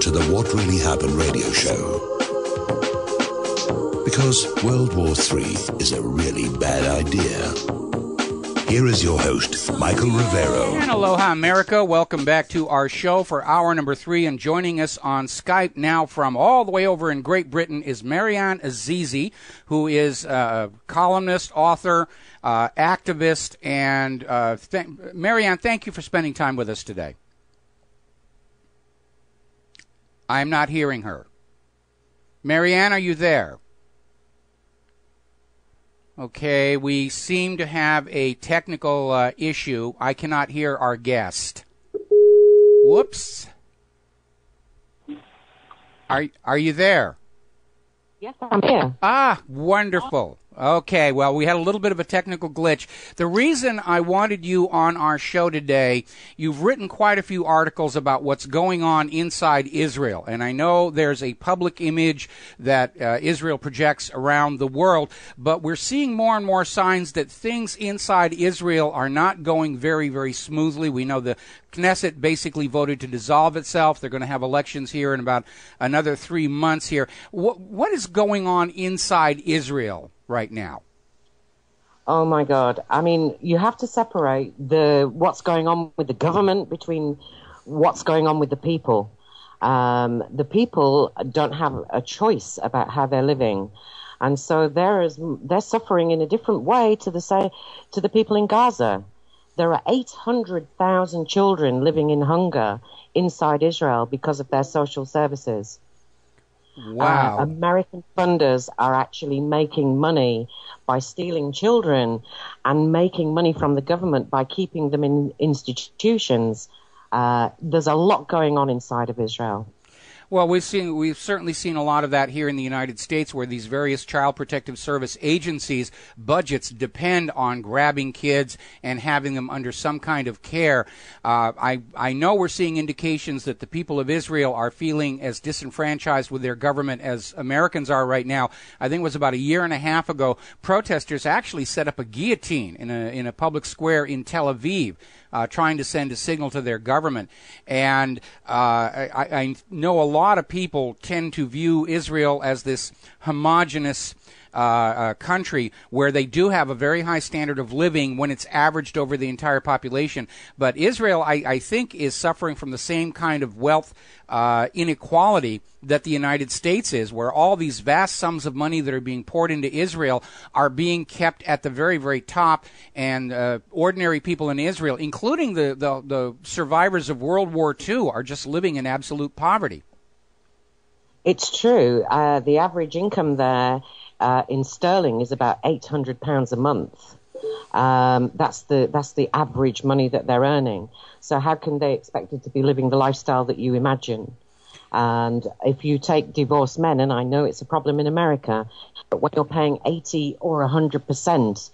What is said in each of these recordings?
to the What Really Happened radio show. Because World War III is a really bad idea. Here is your host, Michael Rivero. And aloha, America. Welcome back to our show for hour number 3. And joining us on Skype now from all the way over in Great Britain is Marianne Azizi, who is a columnist, author, activist. And Marianne, thank you for spending time with us today. I'm not hearing her. Marianne, are you there? Okay, we seem to have a technical issue. I cannot hear our guest. Whoops. Are you there? Yes, I'm here. Ah, wonderful. Okay, well, we had a little bit of a technical glitch. The reason I wanted you on our show today, you've written quite a few articles about what's going on inside Israel, and I know there's a public image that Israel projects around the world, but we're seeing more and more signs that things inside Israel are not going very, very smoothly. We know the Knesset basically voted to dissolve itself. They're going to have elections here in about another 3 months here. What is going on inside Israel right now? Oh my God. I mean, you have to separate what's going on with the government between what's going on with the people. The people don't have a choice about how they're living. And so they're suffering in a different way to the people in Gaza. There are 800,000 children living in hunger inside Israel because of their social services. Wow. American funders are actually making money by stealing children and making money from the government by keeping them in institutions. There's a lot going on inside of Israel. Well, we've certainly seen a lot of that here in the United States, where these various child protective service agencies' budgets depend on grabbing kids and having them under some kind of care. I know we're seeing indications that the people of Israel are feeling as disenfranchised with their government as Americans are right now. I think it was about a year and a half ago, protesters actually set up a guillotine in a public square in Tel Aviv, trying to send a signal to their government. And I know a lot of people tend to view Israel as this homogenous country where they do have a very high standard of living when it's averaged over the entire population. But Israel, I think, is suffering from the same kind of wealth inequality that the United States is, where all these vast sums of money that are being poured into Israel are being kept at the very, very top, and ordinary people in Israel, including the survivors of World War II, are just living in absolute poverty. It's true. The average income there in sterling is about £800 a month. That's the average money that they're earning. So how can they expect to be living the lifestyle that you imagine? And if you take divorced men, and I know it's a problem in America, but when you're paying 80 or 100%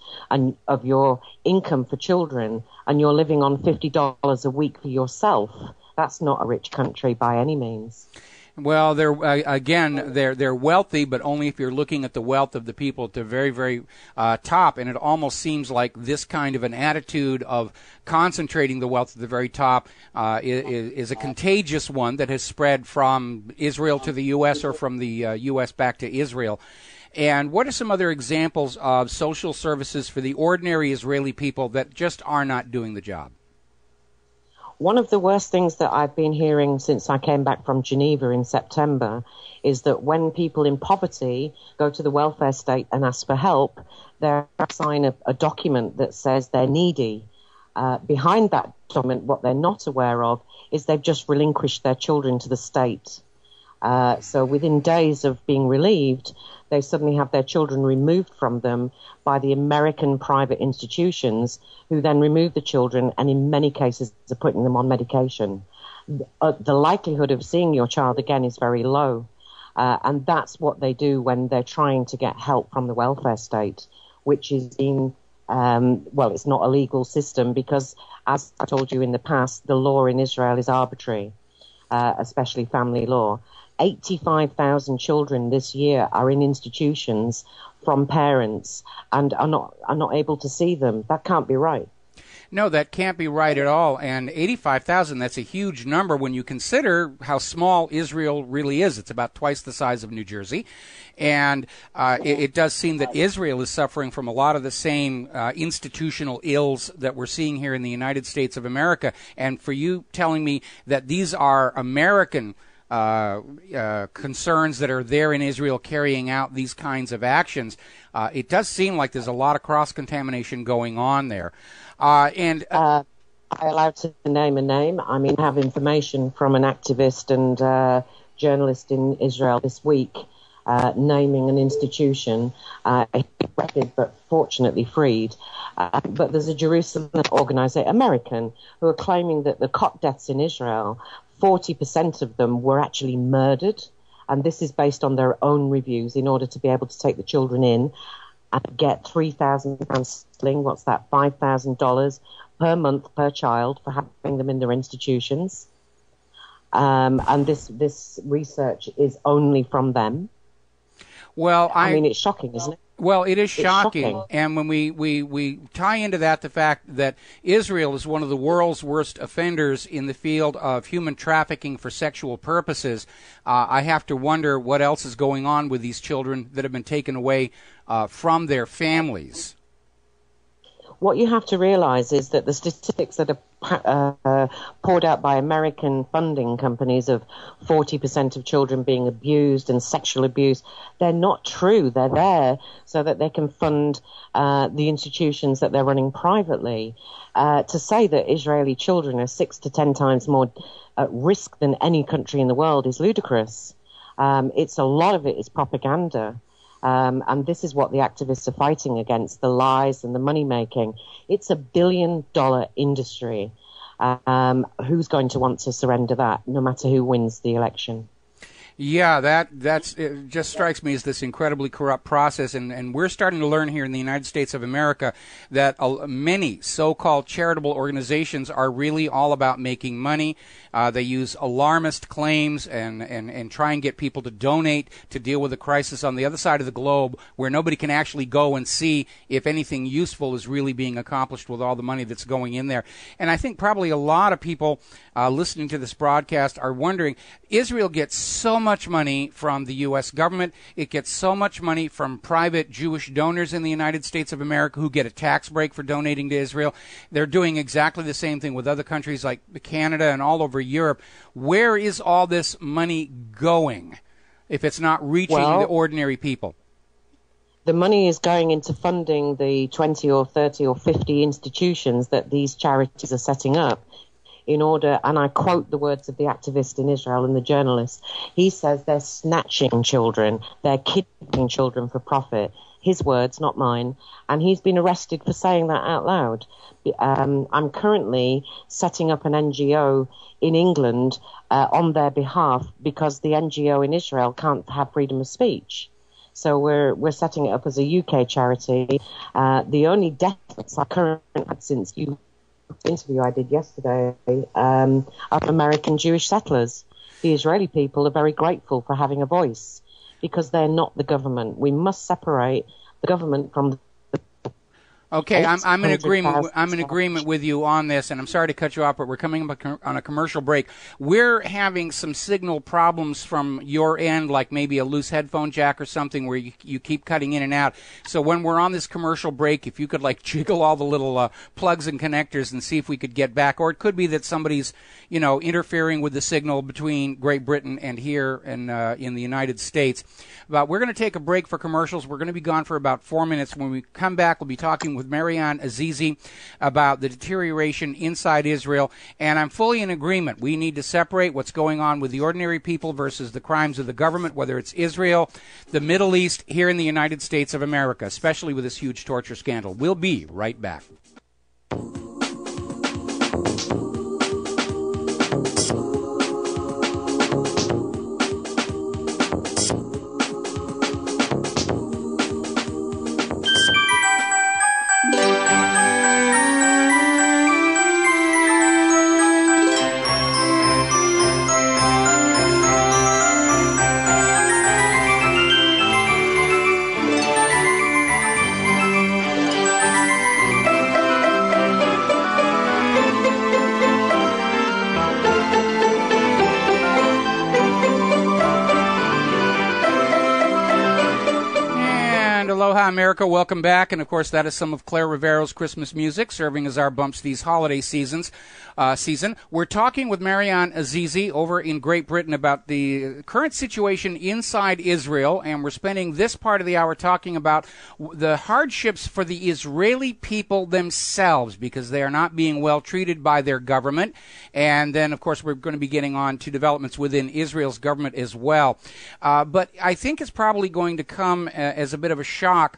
of your income for children, and you're living on $50 a week for yourself, that's not a rich country by any means. Well, they're wealthy, but only if you're looking at the wealth of the people at the very, very top. And it almost seems like this kind of an attitude of concentrating the wealth at the very top is a contagious one that has spread from Israel to the U.S. or from the U.S. back to Israel. And what are some other examples of social services for the ordinary Israeli people that just are not doing the job? One of the worst things that I've been hearing since I came back from Geneva in September is that when people in poverty go to the welfare state and ask for help, they sign a document that says they're needy. Behind that document, what they're not aware of is they've just relinquished their children to the state. So within days of being relieved, they suddenly have their children removed from them by the American private institutions, who then remove the children and in many cases are putting them on medication. The likelihood of seeing your child again is very low. And that's what they do when they're trying to get help from the welfare state, which is it's not a legal system because, as I told you in the past, the law in Israel is arbitrary, especially family law. 85,000 children this year are in institutions from parents and are not able to see them. That can't be right. No, that can't be right at all. And 85,000, that's a huge number when you consider how small Israel really is. It's about twice the size of New Jersey. And it does seem that Israel is suffering from a lot of the same institutional ills that we're seeing here in the United States of America. And for you telling me that these are American concerns that are there in Israel carrying out these kinds of actions, it does seem like there's a lot of cross-contamination going on there. Are allowed to name a name? I mean, I have information from an activist and journalist in Israel this week naming an institution, arrested but fortunately freed. But there's a Jerusalem organization, American, who are claiming that the cot deaths in Israel, 40% of them were actually murdered. And this is based on their own reviews in order to be able to take the children in and get £3,000 sterling, what's that, $5,000 per month per child for having them in their institutions. And this research is only from them. Well, I mean, it's shocking, isn't it? Well, it is shocking. And when we tie into that the fact that Israel is one of the world's worst offenders in the field of human trafficking for sexual purposes, I have to wonder what else is going on with these children that have been taken away from their families. What you have to realize is that the statistics that are poured out by American funding companies of 40% of children being abused and sexual abuse, they're not true. They're there so that they can fund the institutions that they're running privately. To say that Israeli children are 6 to 10 times more at risk than any country in the world is ludicrous. It's a lot of it is propaganda. And this is what the activists are fighting against, the lies and the money making. It's $1 billion industry. Who's going to want to surrender that, no matter who wins the election? Yeah, that's it just strikes me as this incredibly corrupt process, and we're starting to learn here in the United States of America that many so-called charitable organizations are really all about making money. They use alarmist claims and try and get people to donate to deal with a crisis on the other side of the globe where nobody can actually go and see if anything useful is really being accomplished with all the money that's going in there. And I think probably a lot of people listening to this broadcast are wondering, Israel gets so much money from the U.S. government. It gets so much money from private Jewish donors in the United States of America who get a tax break for donating to Israel. They're doing exactly the same thing with other countries like Canada and all over Europe. Where is all this money going if it's not reaching the ordinary people? The money is going into funding the 20 or 30 or 50 institutions that these charities are setting up in order, and I quote the words of the activist in Israel and the journalist, he says they're snatching children, they're kidnapping children for profit. His words, not mine, and he's been arrested for saying that out loud. I'm currently setting up an NGO in England on their behalf because the NGO in Israel can't have freedom of speech. So we're setting it up as a UK charity. The only deaths I currently had since the interview I did yesterday of American Jewish settlers. The Israeli people are very grateful for having a voice because they're not the government. We must separate the government from the Okay, I'm in agreement. I'm in agreement with you on this, and I'm sorry to cut you off, but we're coming up on a commercial break. We're having some signal problems from your end, like maybe a loose headphone jack or something, where you keep cutting in and out. So when we're on this commercial break, if you could like jiggle all the little plugs and connectors and see if we could get back, or it could be that somebody's interfering with the signal between Great Britain and here in the United States. But we're going to take a break for commercials. We're going to be gone for about 4 minutes. When we come back, we'll be talking with Marianne Azizi about the deterioration inside Israel, and I'm fully in agreement. We need to separate what's going on with the ordinary people versus the crimes of the government, whether it's Israel, the Middle East, here in the United States of America, especially with this huge torture scandal. We'll be right back. Aloha America, welcome back. And of course, that is some of Claire Rivero's Christmas music, serving as our bumps these holiday season. We're talking with Marianne Azizi over in Great Britain about the current situation inside Israel, and we're spending this part of the hour talking about the hardships for the Israeli people themselves, because they are not being well treated by their government. And then, of course, we're going to be getting on to developments within Israel's government as well. But I think it's probably going to come as a bit of a shock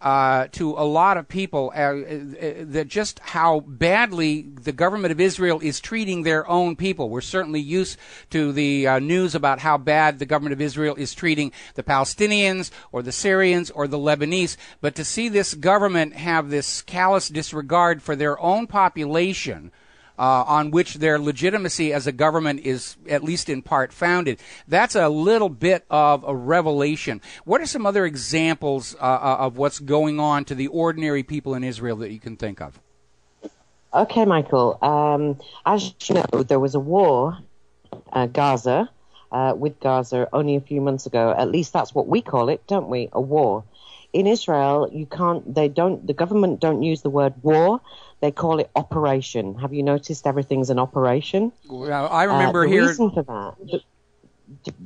to a lot of people that just how badly the government of Israel is treating their own people. We're certainly used to the news about how bad the government of Israel is treating the Palestinians or the Syrians or the Lebanese, but to see this government have this callous disregard for their own population, on which their legitimacy as a government is at least in part founded, that's a little bit of a revelation. What are some other examples of what's going on to the ordinary people in Israel that you can think of? Okay, Michael. As you know, there was a war, Gaza, with Gaza only a few months ago. At least that's what we call it, don't we? A war. In Israel, the government don't use the word war. They call it operation. Have you noticed everything's an operation? Well, I remember here. The reason for that.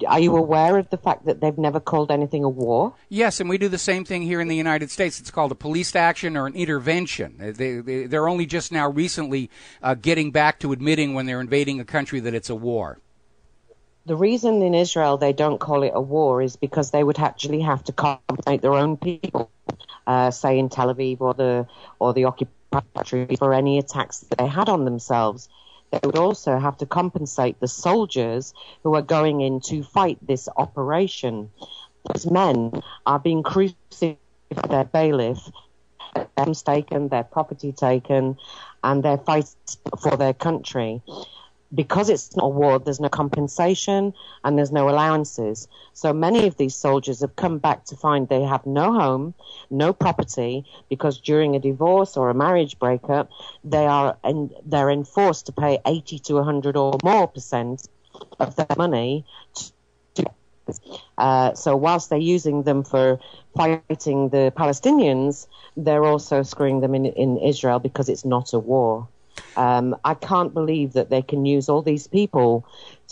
Are you aware of the fact that they've never called anything a war? Yes, and we do the same thing here in the United States. It's called a police action or an intervention. They're only just now recently getting back to admitting when they're invading a country that it's a war. The reason in Israel they don't call it a war is because they would actually have to compensate their own people, say in Tel Aviv or the occupied territory, for any attacks that they had on themselves. They would also have to compensate the soldiers who are going in to fight this operation. Those men are being crucified by their bailiff, their homes taken, their property taken, and their fights for their country. Because it's not a war, there's no compensation and there's no allowances. So many of these soldiers have come back to find they have no home, no property, because during a divorce or a marriage breakup, they're enforced to pay 80 to 100 or more percent of their money. So whilst they're using them for fighting the Palestinians, they're also screwing them in Israel because it's not a war. I can't believe that they can use all these people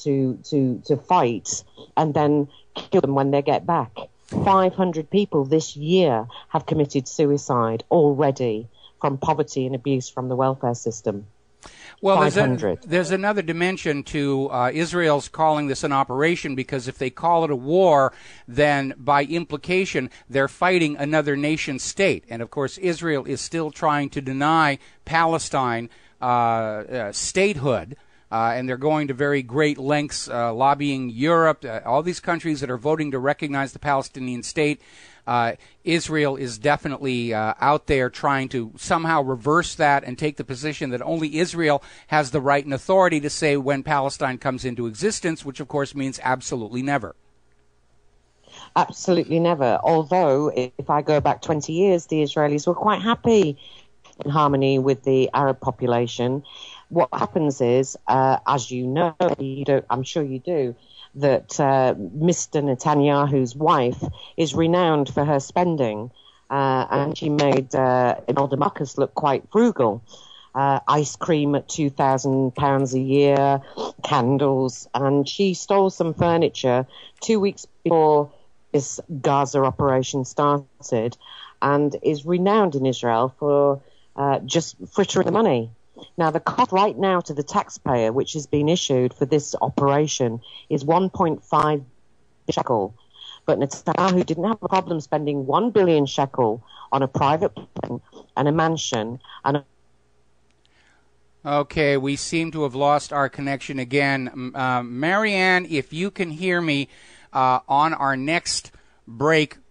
to fight and then kill them when they get back. 500 people this year have committed suicide already from poverty and abuse from the welfare system. Well, there's another dimension to Israel's calling this an operation, because if they call it a war, then by implication they're fighting another nation state. And of course, Israel is still trying to deny Palestine statehood, and they're going to very great lengths, lobbying Europe, all these countries that are voting to recognize the Palestinian state. Israel is definitely out there trying to somehow reverse that and take the position that only Israel has the right and authority to say when Palestine comes into existence, which of course means absolutely never. Absolutely never. Although, if I go back 20 years, the Israelis were quite happy in harmony with the Arab population. What happens is, as you know, I'm sure you do, that Mr. Netanyahu's wife is renowned for her spending, and she made Imelda Marcus look quite frugal. Ice cream at £2,000 a year, candles, and she stole some furniture 2 weeks before this Gaza operation started, and is renowned in Israel for just frittering the money. Now, the cost right now to the taxpayer, which has been issued for this operation, is 1.5 shekel. But Netanyahu didn't have a problem spending 1 billion shekel on a private plane and a mansion. Okay, we seem to have lost our connection again. Marianne, if you can hear me on our next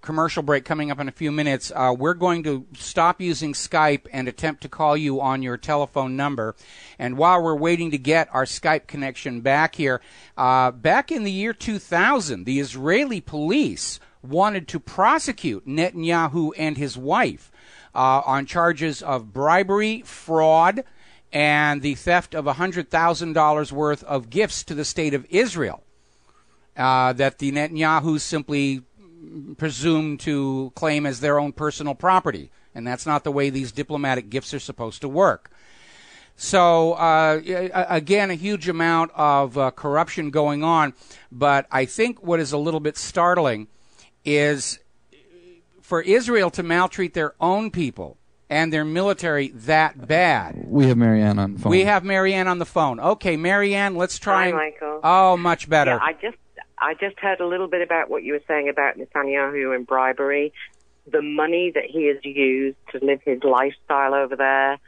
commercial break coming up in a few minutes, we're going to stop using Skype and attempt to call you on your telephone number. And while we're waiting to get our Skype connection back here, back in the year 2000, the Israeli police wanted to prosecute Netanyahu and his wife on charges of bribery, fraud, and the theft of $100,000 worth of gifts to the state of Israel that the Netanyahus simply presume to claim as their own personal property. And that's not the way these diplomatic gifts are supposed to work. So, again, a huge amount of corruption going on. But I think what is a little bit startling is for Israel to maltreat their own people and their military that bad. We have Marianne on the phone. We have Marianne on the phone. Okay, Marianne, let's try. Hi, Michael. Oh, much better. Yeah, I just heard a little bit about what you were saying about Netanyahu and bribery. The money that he has used to live his lifestyle over there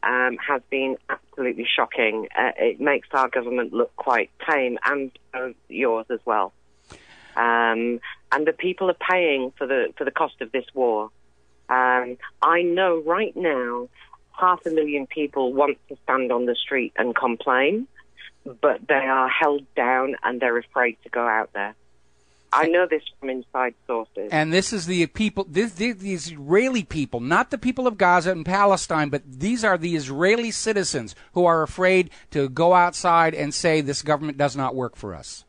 has been absolutely shocking. It makes our government look quite tame, and yours as well. And the people are paying for the cost of this war. I know right now 500,000 people want to stand on the street and complain, but they are held down and they're afraid to go out there. I know this from inside sources. And this is the people, these Israeli people, not the people of Gaza and Palestine, but these are the Israeli citizens who are afraid to go outside and say this government does not work for us.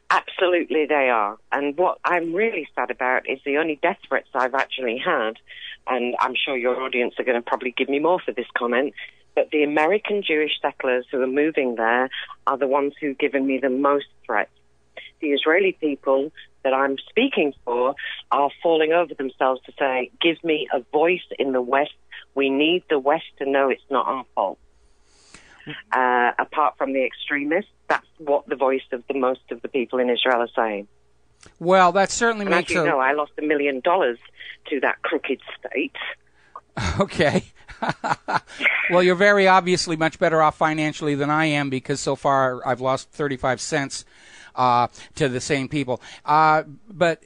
Absolutely they are. And what I'm really sad about is the only death threats I've actually had, and I'm sure your audience are going to probably give me more for this comment, but the American Jewish settlers who are moving there are the ones who've given me the most threats. The Israeli people that I'm speaking for are falling over themselves to say, give me a voice in the West. We need the West to know it's not our fault. Apart from the extremists, that's what the voice of the most of the people in Israel are saying. Well, that certainly and makes as you know, I lost $1 million to that crooked state. Okay. Well, you're very obviously much better off financially than I am, because so far I've lost 35 cents to the same people. But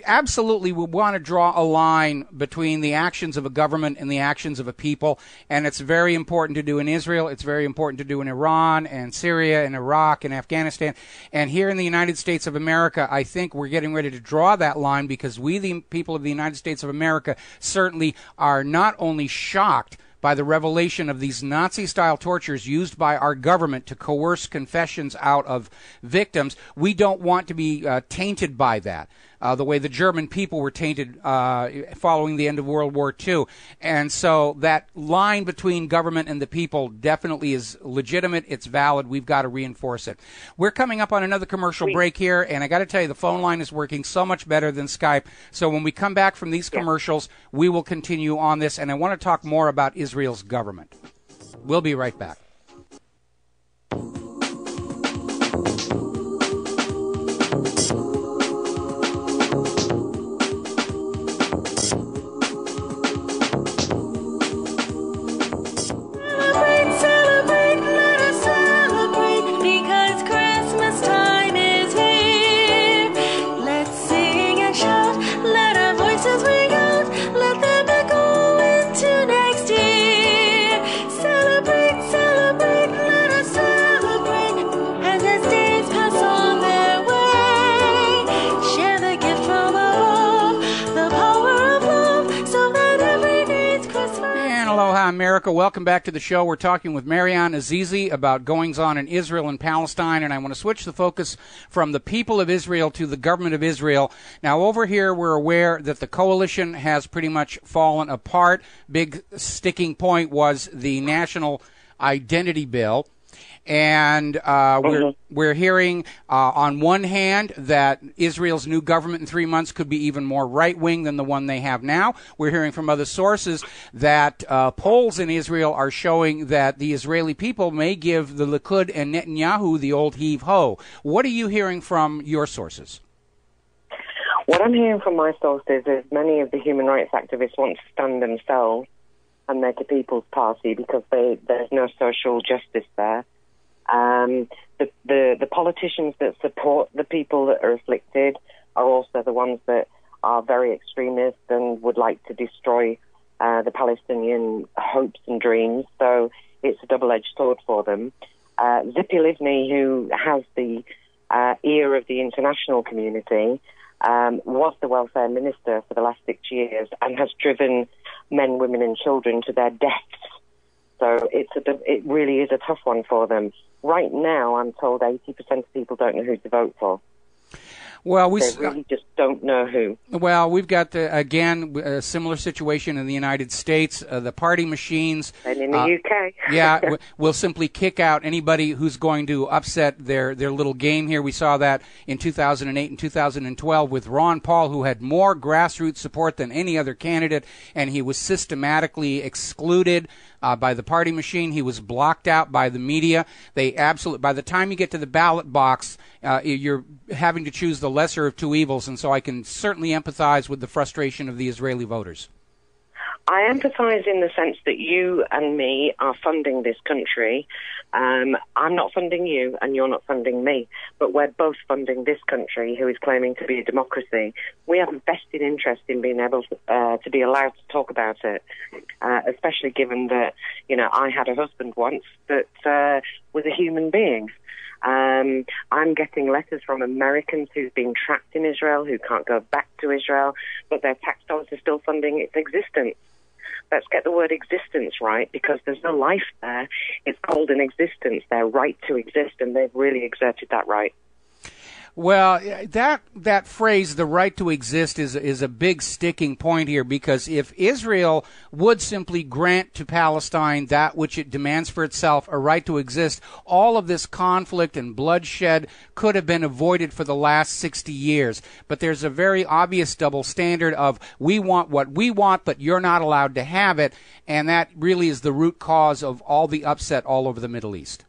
absolutely we want to draw a line between the actions of a government and the actions of a people, and it's very important to do in Israel. It's very important to do in Iran and Syria and Iraq and Afghanistan. And here in the United States of America, I think we're getting ready to draw that line, because we, the people of the United States of America, certainly are not only shocked by the revelation of these Nazi-style tortures used by our government to coerce confessions out of victims. We don't want to be tainted by that, the way the German people were tainted following the end of World War II. And so that line between government and the people definitely is legitimate. It's valid. We've got to reinforce it. We're coming up on another commercial break here, and I got to tell you, the phone line is working so much better than Skype. So when we come back from these commercials, we will continue on this, and I want to talk more about Israel's government. We'll be right back. America, welcome back to the show. We're talking with Marianne Azizi about goings-on in Israel and Palestine, and I want to switch the focus from the people of Israel to the government of Israel. Now, over here, we're aware that the coalition has pretty much fallen apart. Big sticking point was the National Identity Bill. And we're hearing on one hand that Israel's new government in 3 months could be even more right-wing than the one they have now. We're hearing from other sources that polls in Israel are showing that the Israeli people may give the Likud and Netanyahu the old heave-ho. What are you hearing from your sources? What I'm hearing from my sources is many of the human rights activists want to stand themselves and make a people's party because there's no social justice there. The politicians that support the people that are afflicted are also the ones that are very extremist and would like to destroy the Palestinian hopes and dreams. So it's a double-edged sword for them. Zippy Livni, who has the ear of the international community, was the welfare minister for the last 6 years and has driven men, women and children to their deaths. So it really is a tough one for them. Right now, I'm told 80% of people don't know who to vote for. Well, they really just don't know who. Well, we've got, again, a similar situation in the United States. The party machines. And in the UK. Yeah, will simply kick out anybody who's going to upset their little game here. We saw that in 2008 and 2012 with Ron Paul, who had more grassroots support than any other candidate, and he was systematically excluded by the party machine. He was blocked out by the media. By the time you get to the ballot box, you're having to choose the lesser of two evils, and so I can certainly empathize with the frustration of the Israeli voters. I empathize in the sense that you and me are funding this country. I'm not funding you, and you're not funding me, but we're both funding this country, who is claiming to be a democracy. We have a vested interest in being able to be allowed to talk about it, especially given that, I had a husband once that was a human being. I'm getting letters from Americans who've been trapped in Israel, who can't go back to Israel, but their tax dollars are still funding its existence. Let's get the word existence right, because there's no life there. It's called an existence, their right to exist, and they've really exerted that right. Well, that phrase, the right to exist, is a big sticking point here, because if Israel would simply grant to Palestine that which it demands for itself, a right to exist, all of this conflict and bloodshed could have been avoided for the last 60 years. But there's a very obvious double standard of we want what we want, but you're not allowed to have it, and that really is the root cause of all the upset all over the Middle East.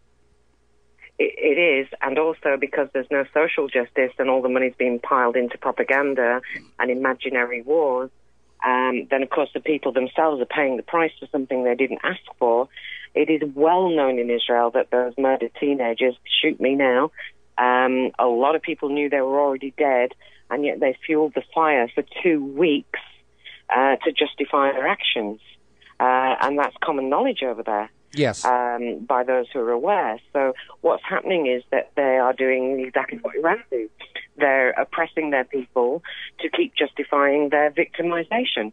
It is, and also because there's no social justice and all the money's being piled into propaganda and imaginary wars, then of course the people themselves are paying the price for something they didn't ask for. It is well known in Israel that those murdered teenagers, shoot me now, a lot of people knew they were already dead, and yet they fueled the fire for 2 weeks to justify their actions. And that's common knowledge over there. Yes. By those who are aware. So what's happening is that they are doing exactly what Iran do. They're oppressing their people to keep justifying their victimization.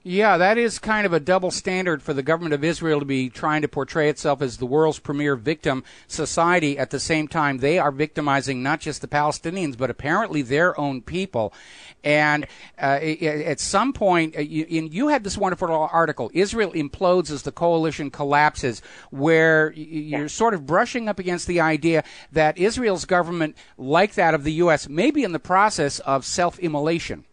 Yeah, that is kind of a double standard for the government of Israel to be trying to portray itself as the world's premier victim society. At the same time, they are victimizing not just the Palestinians, but apparently their own people. And at some point, you had this wonderful article, Israel Implodes as the Coalition Collapses, where you're sort of brushing up against the idea that Israel's government, like that of the U.S., may be in the process of self-immolation.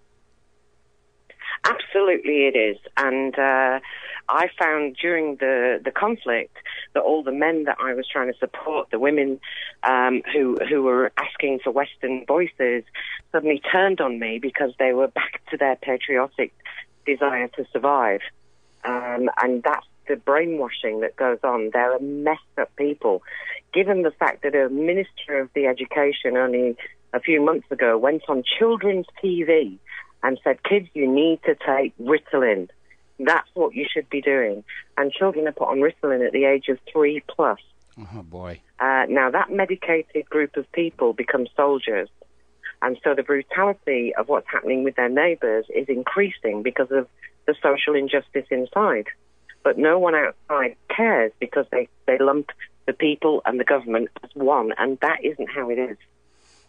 Absolutely it is. And I found during the conflict that all the men that I was trying to support, the women who were asking for Western voices, suddenly turned on me because they were back to their patriotic desire to survive. And that's the brainwashing that goes on. They're a messed up people. Given the fact that a minister of the education only a few months ago went on children's TV and said, kids, you need to take Ritalin. That's what you should be doing. And children are put on Ritalin at the age of 3+. Oh, boy. Now, that medicated group of people become soldiers. And so the brutality of what's happening with their neighbors is increasing because of the social injustice inside. But no one outside cares because they lump the people and the government as one, and that isn't how it is.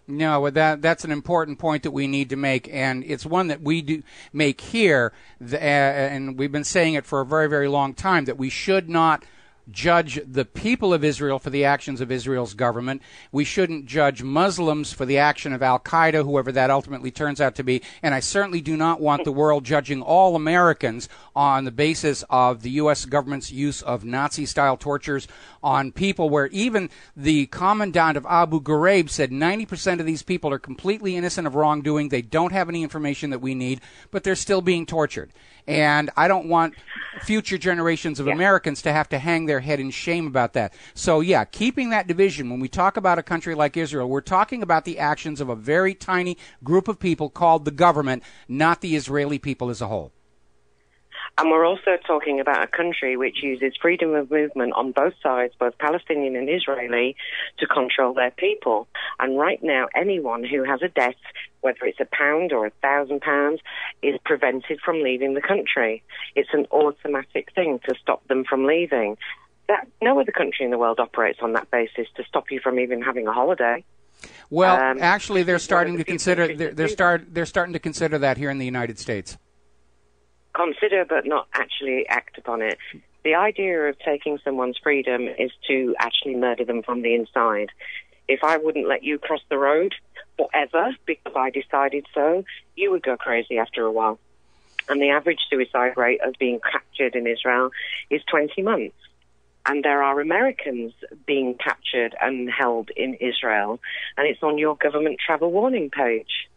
No, that's an important point that we need to make, and it's one that we do make here, and we've been saying it for a very, very long time, that we should not judge the people of Israel for the actions of Israel's government. We shouldn't judge Muslims for the action of al-Qaeda, whoever that ultimately turns out to be. And I certainly do not want the world judging all Americans on the basis of the U.S. government's use of Nazi-style tortures on people, where even the commandant of Abu Ghraib said 90% of these people are completely innocent of wrongdoing. They don't have any information that we need, but they're still being tortured. And I don't want future generations of Americans to have to hang their head in shame about that. So, yeah, keeping that division, when we talk about a country like Israel, we're talking about the actions of a very tiny group of people called the government, not the Israeli people as a whole. And we're also talking about a country which uses freedom of movement on both sides, both Palestinian and Israeli, to control their people. And right now, anyone who has a debt, whether it's £1 or £1,000, is prevented from leaving the country. It's an automatic thing to stop them from leaving. No other country in the world operates on that basis, to stop you from even having a holiday. Well, actually, they're starting to consider they're starting to consider that here in the United States. Consider, but not actually act upon it. The idea of taking someone's freedom is to actually murder them from the inside. If I wouldn't let you cross the road forever because I decided so, you would go crazy after a while. And the average suicide rate of being captured in Israel is 20 months. And there are Americans being captured and held in Israel, and it's on your government travel warning page.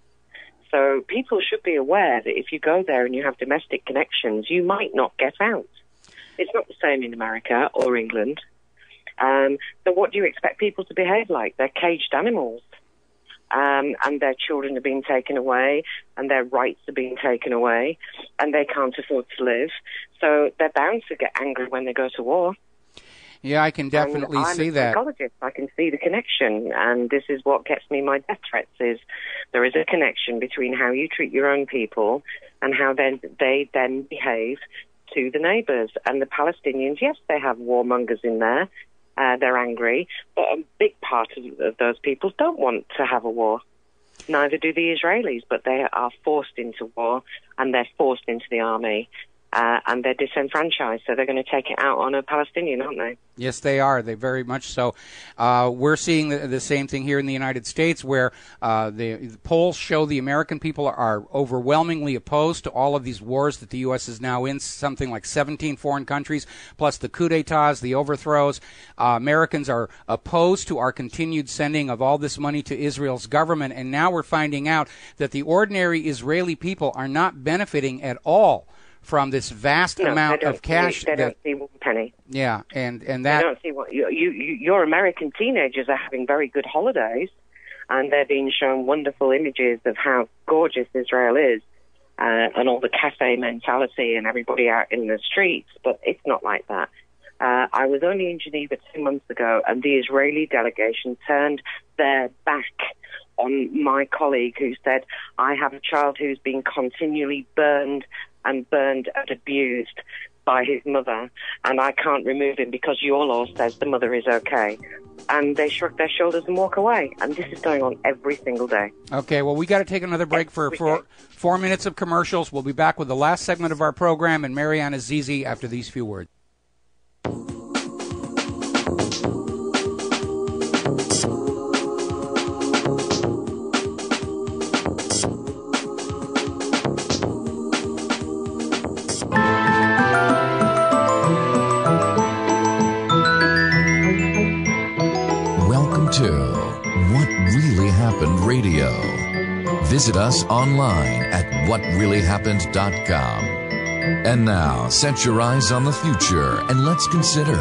So people should be aware that if you go there and you have domestic connections, you might not get out. It's not the same in America or England. So what do you expect people to behave like? They're caged animals. And their children are being taken away, and their rights are being taken away, and they can't afford to live. So they're bound to get angry when they go to war. Yeah, I can definitely see that. I'm a psychologist. I can see the connection, and this is what gets me my death threats, is there is a connection between how you treat your own people and how they then behave to the neighbors. And the Palestinians, yes, they have warmongers in there. They're angry, but a big part of those people don't want to have a war. Neither do the Israelis, but they are forced into war, and they're forced into the army. And they're disenfranchised, so they're going to take it out on a Palestinian, aren't they? Yes, they are. They very much so. We're seeing the same thing here in the United States, where the polls show the American people are overwhelmingly opposed to all of these wars that the U.S. is now in, something like 17 foreign countries, plus the coup d'etats, the overthrows. Americans are opposed to our continued sending of all this money to Israel's government, and now we're finding out that the ordinary Israeli people are not benefiting at all from this vast amount of cash. They don't see one penny. Yeah, and that... They don't see what... Your American teenagers are having very good holidays, and they're being shown wonderful images of how gorgeous Israel is, and all the cafe mentality and everybody out in the streets, but it's not like that. I was only in Geneva 2 months ago, and the Israeli delegation turned their back on my colleague who said, I have a child who's been continually burned and abused by his mother, and I can't remove him because your law says the mother is okay. And they shrug their shoulders and walk away. And this is going on every single day. Okay, well, we got to take another break for 4 minutes of commercials. We'll be back with the last segment of our program and Marianne Azizi after these few words. To What Really Happened Radio. Visit us online at whatreallyhappened.com. And now, set your eyes on the future and let's consider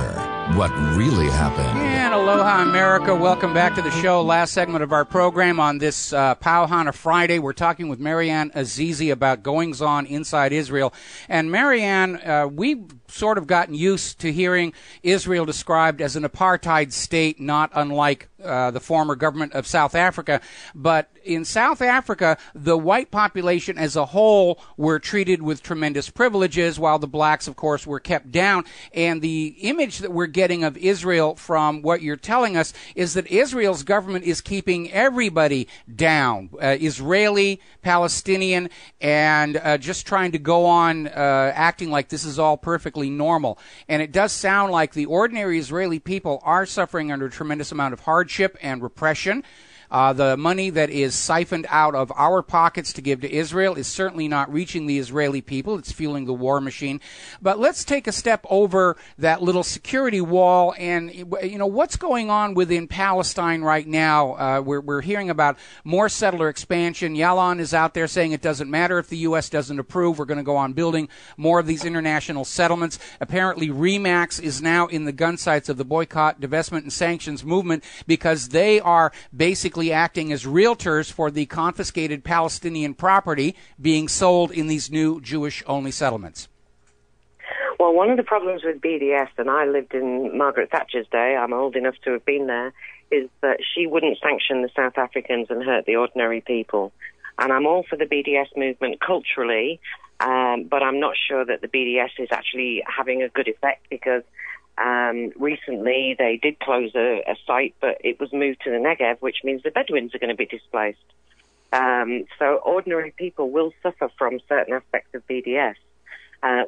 what really happened. And aloha, America. Welcome back to the show. Last segment of our program on this Pauhana Friday. We're talking with Marianne Azizi about goings-on inside Israel. And Marianne, we've sort of gotten used to hearing Israel described as an apartheid state, not unlike the former government of South Africa. But in South Africa, the white population as a whole were treated with tremendous privileges, while the blacks, of course, were kept down. And the image that we're getting of Israel from what you're telling us is that Israel's government is keeping everybody down, Israeli, Palestinian, and just trying to go on acting like this is all perfectly normal. And it does sound like the ordinary Israeli people are suffering under a tremendous amount of hardship and repression. The money that is siphoned out of our pockets to give to Israel is certainly not reaching the Israeli people. It's fueling the war machine. But let's take a step over that little security wall and, you know, what's going on within Palestine right now. We're hearing about more settler expansion. Yalon is out there saying it doesn't matter if the U.S. doesn't approve. We're going to go on building more of these international settlements. Apparently, Remax is now in the gun sights of the boycott, divestment, and sanctions movement because they are basically acting as realtors for the confiscated Palestinian property being sold in these new Jewish-only settlements. Well, one of the problems with BDS, and I lived in Margaret Thatcher's day, I'm old enough to have been there, is that she wouldn't sanction the South Africans and hurt the ordinary people. And I'm all for the BDS movement culturally, but I'm not sure that the BDS is actually having a good effect because Recently, they did close a site, but it was moved to the Negev, which means the Bedouins are going to be displaced. So ordinary people will suffer from certain aspects of BDS.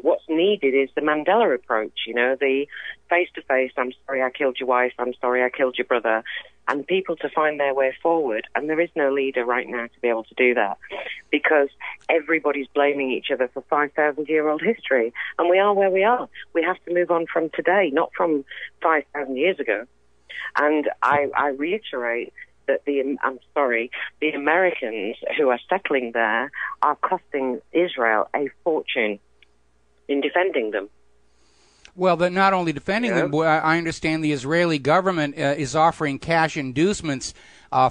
What's needed is the Mandela approach, the face-to-face, I'm sorry I killed your wife, I'm sorry I killed your brother, and people to find their way forward. And there is no leader right now to be able to do that because everybody's blaming each other for 5,000-year-old history. And we are where we are. We have to move on from today, not from 5,000 years ago. And I reiterate that the Americans who are settling there are costing Israel a fortune in defending them. Well, they're not only defending them, but I understand the Israeli government is offering cash inducements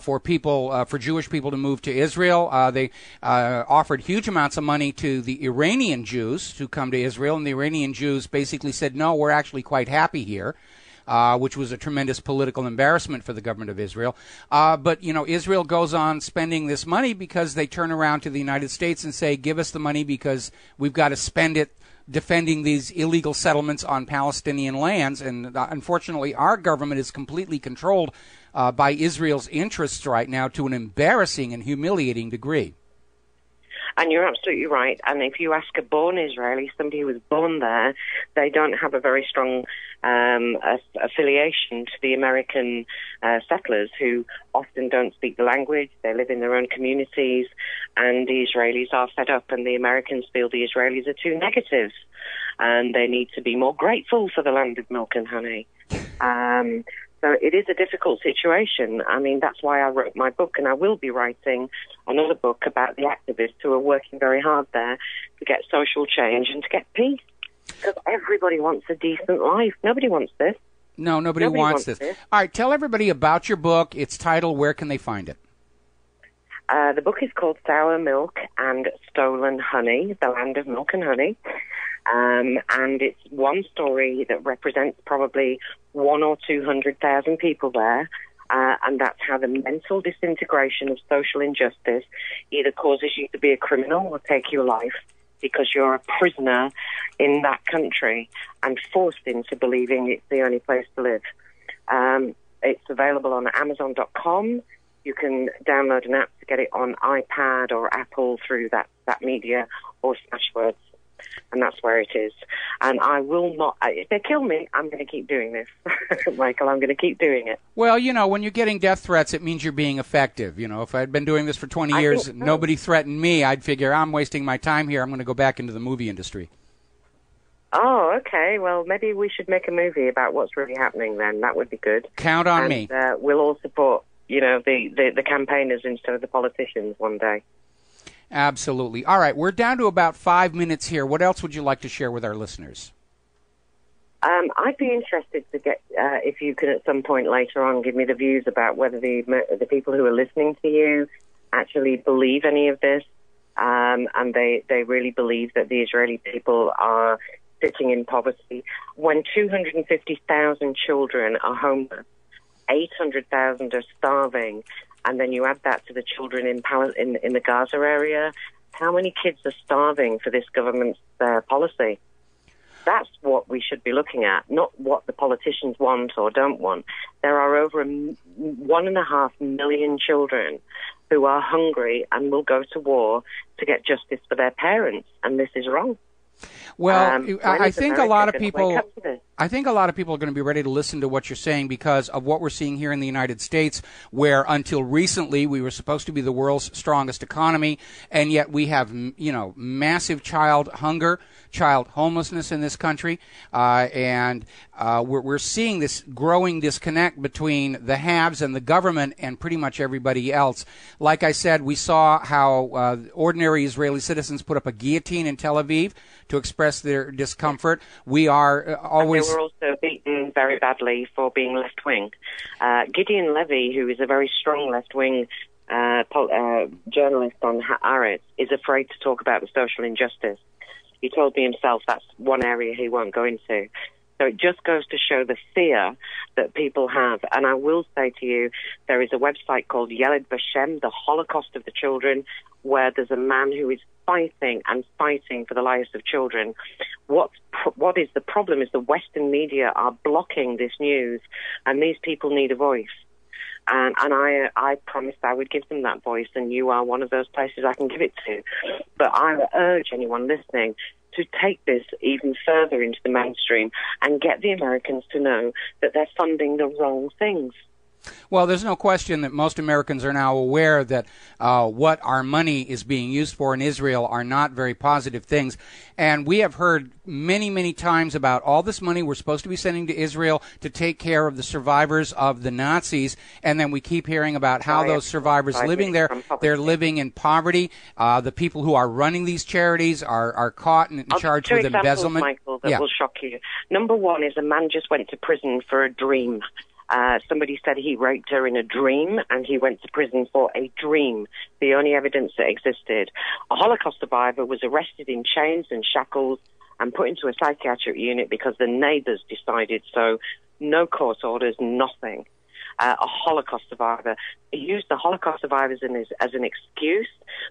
for people, for Jewish people to move to Israel. They offered huge amounts of money to the Iranian Jews to come to Israel, and the Iranian Jews basically said, no, we're actually quite happy here. Which was a tremendous political embarrassment for the government of Israel. But, Israel goes on spending this money because they turn around to the United States and say, give us the money because we've got to spend it defending these illegal settlements on Palestinian lands. And unfortunately, our government is completely controlled by Israel's interests right now to an embarrassing and humiliating degree. And you're absolutely right. And if you ask a born Israeli, somebody who was born there, they don't have a very strong affiliation to the American settlers who often don't speak the language. They live in their own communities, and the Israelis are fed up, and the Americans feel the Israelis are too negative, and they need to be more grateful for the land of milk and honey. So it is a difficult situation. I mean, that's why I wrote my book, and I will be writing another book about the activists who are working very hard there to get social change and to get peace. Because everybody wants a decent life. Nobody wants this. No, nobody wants this. All right, tell everybody about your book, its title, where can they find it? The book is called Sour Milk and Stolen Honey, The Land of Milk and Honey. And it's one story that represents probably 100,000 or 200,000 people there. And that's how the mental disintegration of social injustice either causes you to be a criminal or take your life because you're a prisoner in that country and forced into believing it's the only place to live. It's available on Amazon.com. You can download an app to get it on iPad or Apple through that media or Smashwords. And that's where it is. And I will not, if they kill me, I'm going to keep doing this. Michael, I'm going to keep doing it. Well, when you're getting death threats, it means you're being effective. If I'd been doing this for 20 years, nobody threatened me, I'd figure I'm wasting my time here. I'm going to go back into the movie industry. Oh, okay. Well, maybe we should make a movie about what's really happening then. That would be good. Count on me. We'll all support, the campaigners instead of the politicians one day. Absolutely. All right, we're down to about 5 minutes here. What else would you like to share with our listeners? I'd be interested to get, if you could at some point later on give me the views about whether the people who are listening to you actually believe any of this, and they really believe that the Israeli people are sitting in poverty. When 250,000 children are homeless, 800,000 are starving, and then you add that to the children in the Gaza area, how many kids are starving for this government's policy? That's what we should be looking at, not what the politicians want or don't want. There are over 1.5 million children who are hungry and will go to war to get justice for their parents, and this is wrong. Well, I think a lot of people are going to be ready to listen to what you're saying because of what we're seeing here in the United States, where until recently we were supposed to be the world's strongest economy, and yet we have, massive child hunger, child homelessness in this country, and we're seeing this growing disconnect between the haves and the government and pretty much everybody else. Like I said, we saw how ordinary Israeli citizens put up a guillotine in Tel Aviv to express their discomfort. We are always... And they were also beaten very badly for being left-wing. Gideon Levy, who is a very strong left-wing journalist on Haaretz, is afraid to talk about the social injustice. He told me himself that's one area he won't go into. So it just goes to show the fear that people have. And I will say to you, there is a website called Yeled Vashem, the Holocaust of the Children, where there's a man who is fighting and fighting for the lives of children. What is the problem is the Western media are blocking this news, and these people need a voice. And I promised I would give them that voice, and you are one of those places I can give it to. But I urge anyone listening to take this even further into the mainstream and get the Americans to know that they're funding the wrong things. Well, there's no question that most Americans are now aware that what our money is being used for in Israel are not very positive things. And we have heard many, many times about all this money we're supposed to be sending to Israel to take care of the survivors of the Nazis. And then we keep hearing about how those survivors living there, they're living in poverty. The people who are running these charities are caught and charged with embezzlement. Michael, that will shock you. Number one is a man just went to prison for a dream. Somebody said he raped her in a dream, and he went to prison for a dream, the only evidence that existed. A Holocaust survivor was arrested in chains and shackles and put into a psychiatric unit because the neighbors decided so. No court orders, nothing. A Holocaust survivor. They used the Holocaust survivors as an excuse,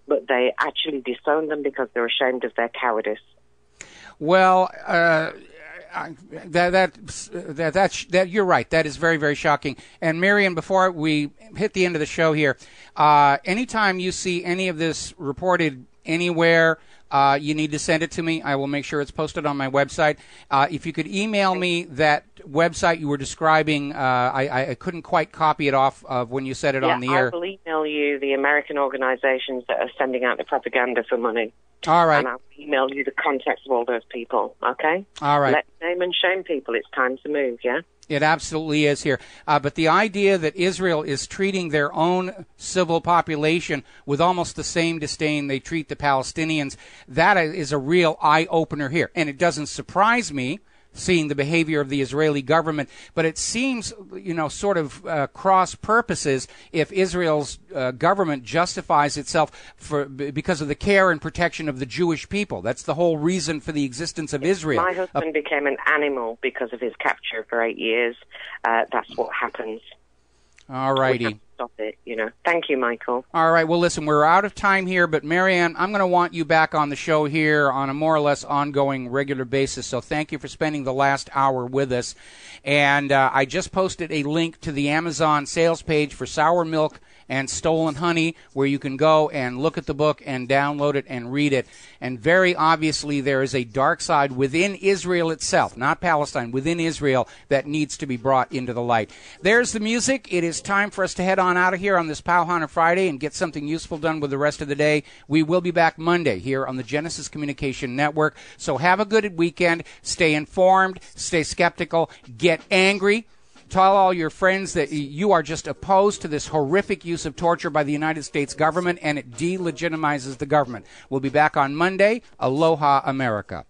but they actually disowned them because they're ashamed of their cowardice. Well, that you're right. That is very, very shocking. And Marianne, before we hit the end of the show here, anytime you see any of this reported anywhere, you need to send it to me. I will make sure it's posted on my website. If you could email me that website you were describing, I couldn't quite copy it off of when you said it on the air. I will email you the American organizations that are sending out the propaganda for money. All right. And I'll email you the contacts of all those people, okay? All right. Let's name and shame people. It's time to move, yeah? It absolutely is here. But the idea that Israel is treating their own civil population with almost the same disdain they treat the Palestinians, that is a real eye-opener here. And it doesn't surprise me, seeing the behavior of the Israeli government, but it seems, sort of cross purposes if Israel's government justifies itself because of the care and protection of the Jewish people. That's the whole reason for the existence of Israel. My husband became an animal because of his capture for 8 years. That's what happens. All righty. Stop it, Thank you, Michael. All right. Well, listen, we're out of time here, but Marianne, I'm going to want you back on the show here on a more or less ongoing, regular basis. So thank you for spending the last hour with us. And I just posted a link to the Amazon sales page for Sour Milk and Stolen Honey, where you can go and look at the book and download it and read it. And very obviously there is a dark side within Israel itself, not Palestine, within Israel, that needs to be brought into the light. There's the music. It is time for us to head on out of here on this Powhana Friday and get something useful done with the rest of the day. We will be back Monday here on the Genesis Communication Network. So have a good weekend. Stay informed. Stay skeptical. Get angry. Tell all your friends that you are just opposed to this horrific use of torture by the United States government, and it delegitimizes the government. We'll be back on Monday. Aloha, America.